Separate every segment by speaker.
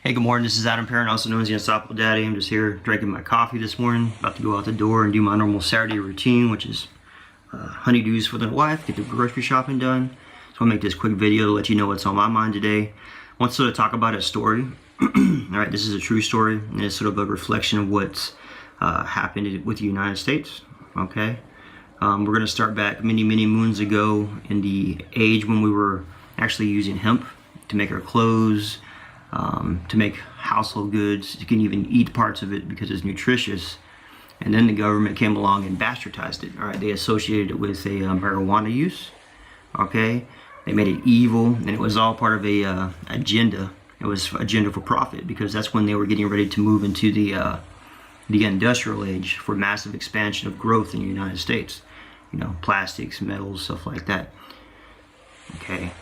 Speaker 1: Hey, good morning. This is Perrin, also known as the Unstoppable Daddy. I'm just here drinking my coffee this morning, about to go out the door and do my normal Saturday routine, which is honeydews for the wife, get the grocery shopping done. So I'll make this quick video to let you know what's on my mind today. I want to sort of talk about a story. All right, this is a true story, and it's sort of a reflection of what's happened with the United States. Okay, we're going to start back many moons ago in the age when we were actually using hemp to make our clothes, to make household goods. You can even eat parts of it because it's nutritious. And then the government came along and bastardized it. All right, they associated it with a marijuana use. Okay, they made it evil, and it was all part of a agenda. It was agenda for profit, because that's when they were getting ready to move into the industrial age for massive expansion of growth in the United States. You know, plastics, metals, stuff like that. Okay,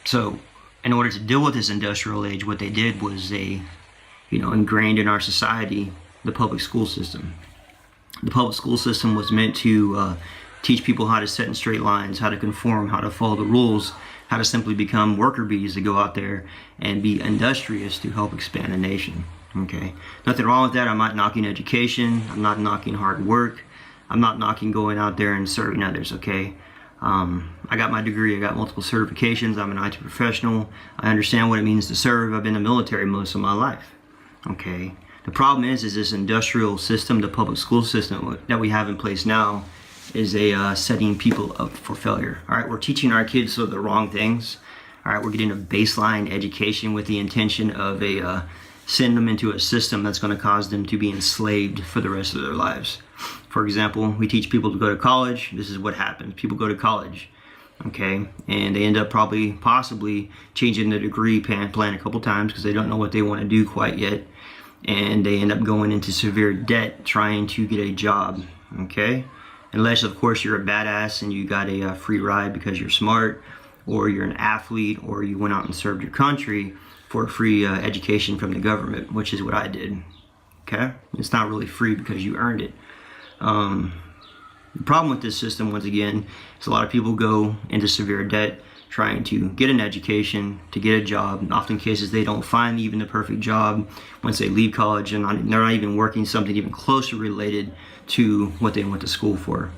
Speaker 1: so in order to deal with this industrial age, what they did was they, ingrained in our society the public school system. The public school system was meant to teach people how to set in straight lines, how to conform, how to follow the rules, how to simply become worker bees to go out there and be industrious to help expand a nation. Okay, nothing wrong with that. I'm not knocking education. I'm not knocking hard work. I'm not knocking going out there and serving others. Okay. I got my degree, I got multiple certifications, I'm an IT professional, I understand what it means to serve, I've been in the military most of my life. Okay, the problem is this industrial system, the public school system that we have in place now, is setting people up for failure. Alright, we're teaching our kids the wrong things. Alright, we're getting a baseline education with the intention of send them into a system that's going to cause them to be enslaved for the rest of their lives. For example, we teach people to go to college. This is what happens. People go to college, okay, and they end up possibly changing the degree plan a couple times because they don't know what they want to do quite yet, and they end up going into severe debt trying to get a job, okay, unless of course you're a badass and you got a free ride because you're smart, or you're an athlete, or you went out and served your country for a free education from the government, which is what I did. Okay, it's not really free because you earned it. The problem with this system, once again, is a lot of people go into severe debt trying to get an education, to get a job. In often cases, they don't find even the perfect job once they leave college, and they're not even working something even closer related to what they went to school for.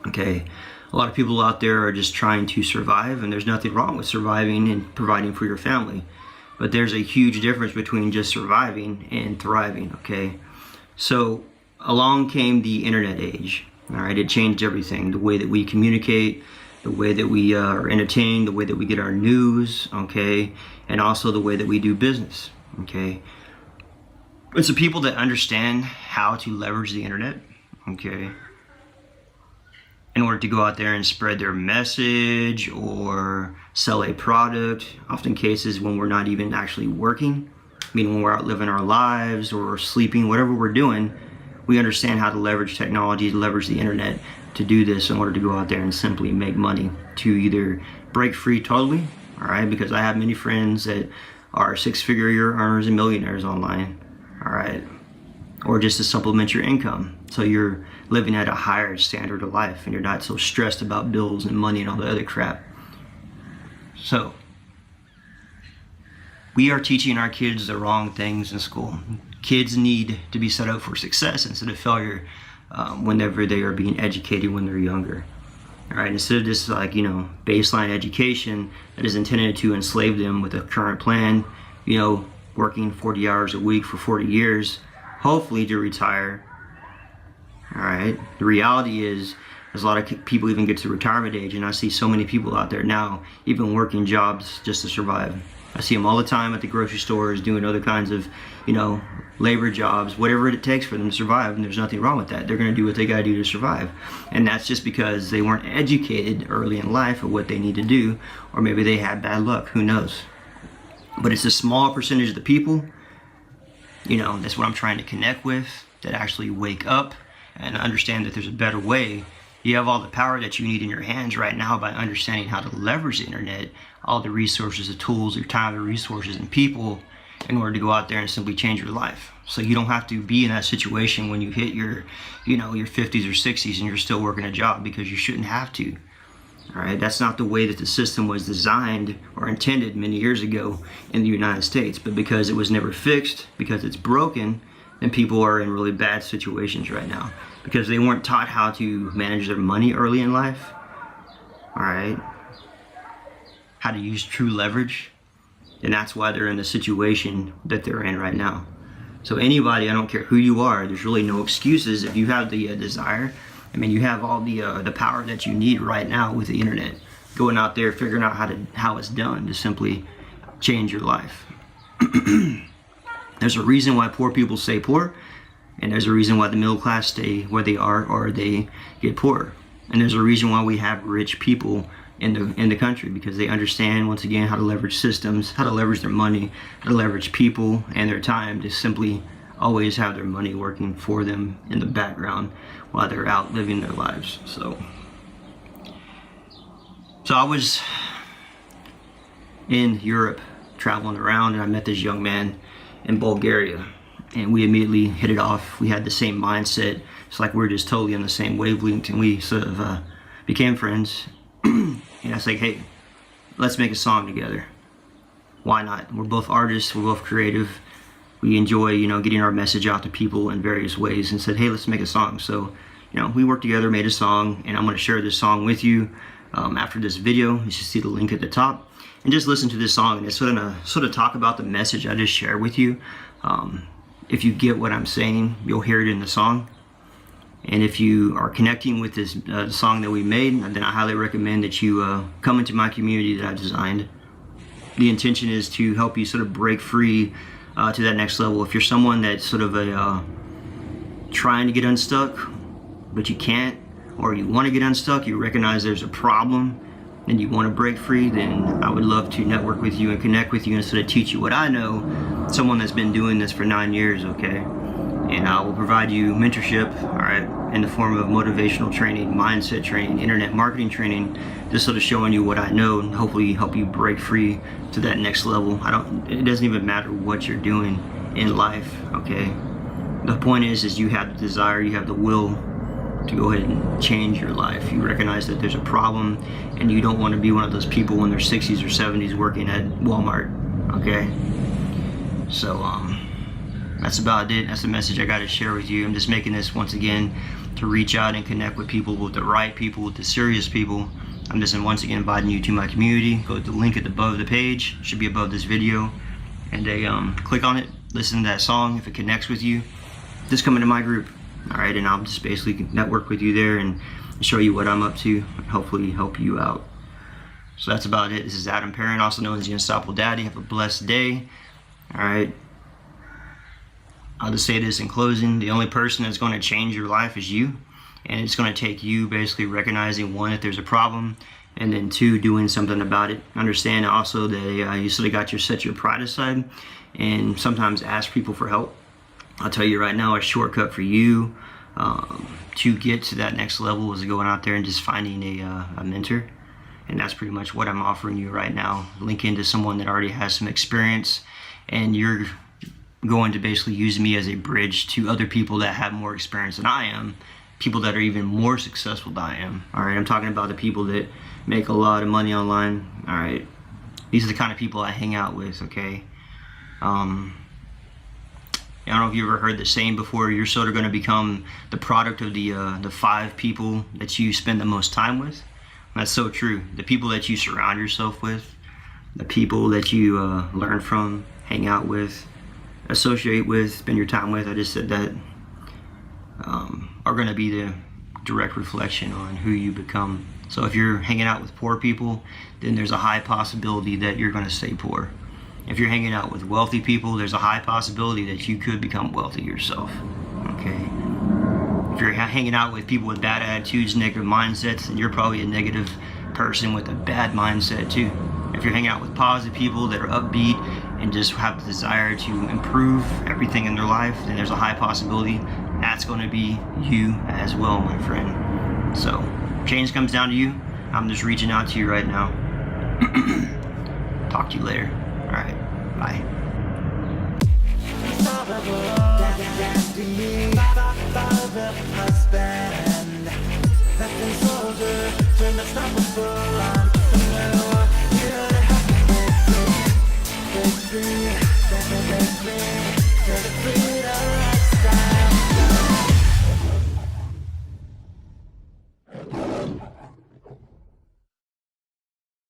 Speaker 1: Okay, a lot of people out there are just trying to survive, and there's nothing wrong with surviving and providing for your family. But there's a huge difference between just surviving and thriving, okay? So along came the internet age, all right? It changed everything, the way that we communicate, the way that we are entertained, the way that we get our news, okay? And also the way that we do business, okay? It's the people that understand how to leverage the internet, okay, in order to go out there and spread their message or sell a product, often cases when we're not even actually working, meaning when we're out living our lives or sleeping, whatever we're doing, we understand how to leverage technology, to leverage the internet to do this in order to go out there and simply make money, to either break free totally, all right, because I have many friends that are six-figure year earners and millionaires online, all right, or just to supplement your income. So you're living at a higher standard of life and you're not so stressed about bills and money and all the other crap. So we are teaching our kids the wrong things in school. Kids need to be set up for success instead of failure whenever they are being educated when they're younger. All right, instead of this baseline education that is intended to enslave them with a current plan, working 40 hours a week for 40 years, hopefully to retire. All right, the reality is a lot of people even get to retirement age, and I see so many people out there now even working jobs just to survive. I see them all the time at the grocery stores doing other kinds of labor jobs, whatever it takes for them to survive, and there's nothing wrong with that. They're going to do what they got to do to survive, and that's just because they weren't educated early in life of what they need to do, or maybe they had bad luck, who knows. But it's a small percentage of the people, that's what I'm trying to connect with, that actually wake up and understand that there's a better way. You have all the power that you need in your hands right now by understanding how to leverage the internet, all the resources, the tools, your time, the resources, and people in order to go out there and simply change your life. So you don't have to be in that situation when you hit your 50s or 60s and you're still working a job, because you shouldn't have to. All right, that's not the way that the system was designed or intended many years ago in the United States. But because it was never fixed, because it's broken, then people are in really bad situations right now because they weren't taught how to manage their money early in life. All right, how to use true leverage, and that's why they're in the situation that they're in right now. So anybody, I don't care who you are, there's really no excuses if you have the desire. I mean, you have all the power that you need right now with the internet. Going out there, figuring out how it's done to simply change your life. There's a reason why poor people stay poor, and there's a reason why the middle class stay where they are or they get poorer. And there's a reason why we have rich people in the country, because they understand, once again, how to leverage systems, how to leverage their money, how to leverage people and their time to simply always have their money working for them in the background while they're out living their lives. So I was in Europe traveling around, and I met this young man in Bulgaria, and we immediately hit it off. We had the same mindset. It's like we're just totally on the same wavelength, and we sort of became friends. And I was like, hey, let's make a song together. Why not? We're both artists, we're both creative. We enjoy, getting our message out to people in various ways, and said, hey, let's make a song. So, we worked together, made a song, and I'm going to share this song with you after this video. You should see the link at the top, and just listen to this song, and it's sort of talk about the message I just shared with you. If you get what I'm saying, you'll hear it in the song. And if you are connecting with this song that we made, then I highly recommend that you come into my community that I designed. The intention is to help you sort of break free to that next level. If you're someone that's sort of trying to get unstuck, but you can't, or you want to get unstuck, you recognize there's a problem, and you want to break free, then I would love to network with you and connect with you and sort of teach you what I know, someone that's been doing this for 9 years, okay? And I will provide you mentorship, all right, in the form of motivational training, mindset training, internet marketing training, just sort of showing you what I know and hopefully help you break free to that next level. It doesn't even matter what you're doing in life, okay? The point is you have the desire, you have the will to go ahead and change your life. You recognize that there's a problem, and you don't want to be one of those people in their 60s or 70s working at Walmart, okay? So, that's about it. That's the message I got to share with you. I'm just making this once again to reach out and connect with people, with the right people, with the serious people. I'm just once again inviting you to my community. Go to the link at the above the page, should be above this video, and click on it, listen to that song. If it connects with you, just come into my group, all right? And I'll just basically network with you there and show you what I'm up to, and hopefully help you out. So that's about it. This is Adam Perrin, also known as the Unstoppable Daddy. Have a blessed day, all right? I'll just say this in closing: the only person that's going to change your life is you, and it's going to take you basically recognizing, one, that there's a problem, and then two, doing something about it. Understand also that you sort of got to set your pride aside and sometimes ask people for help. I'll tell you right now, a shortcut for you to get to that next level is going out there and just finding a mentor, and that's pretty much what I'm offering you right now. Link into someone that already has some experience, and you're going to basically use me as a bridge to other people that have more experience than I am, people that are even more successful than I am. All right, I'm talking about the people that make a lot of money online. All right, these are the kind of people I hang out with, okay? I don't know if you ever heard the saying before, you're sort of going to become the product of the 5 people that you spend the most time with. And that's so true. The people that you surround yourself with, the people that you learn from, hang out with, associate with, spend your time with, I just said that, are going to be the direct reflection on who you become. So if you're hanging out with poor people, then there's a high possibility that you're going to stay poor. If you're hanging out with wealthy people, there's a high possibility that you could become wealthy yourself, okay? If you're hanging out with people with bad attitudes, negative mindsets, then you're probably a negative person with a bad mindset too. If you're hanging out with positive people that are upbeat and just have the desire to improve everything in their life, then there's a high possibility that's going to be you as well, my friend. So change comes down to you. I'm just reaching out to you right now. Talk to you later. All right, bye. Husband, left and soldier, turned to stop
Speaker 2: sun.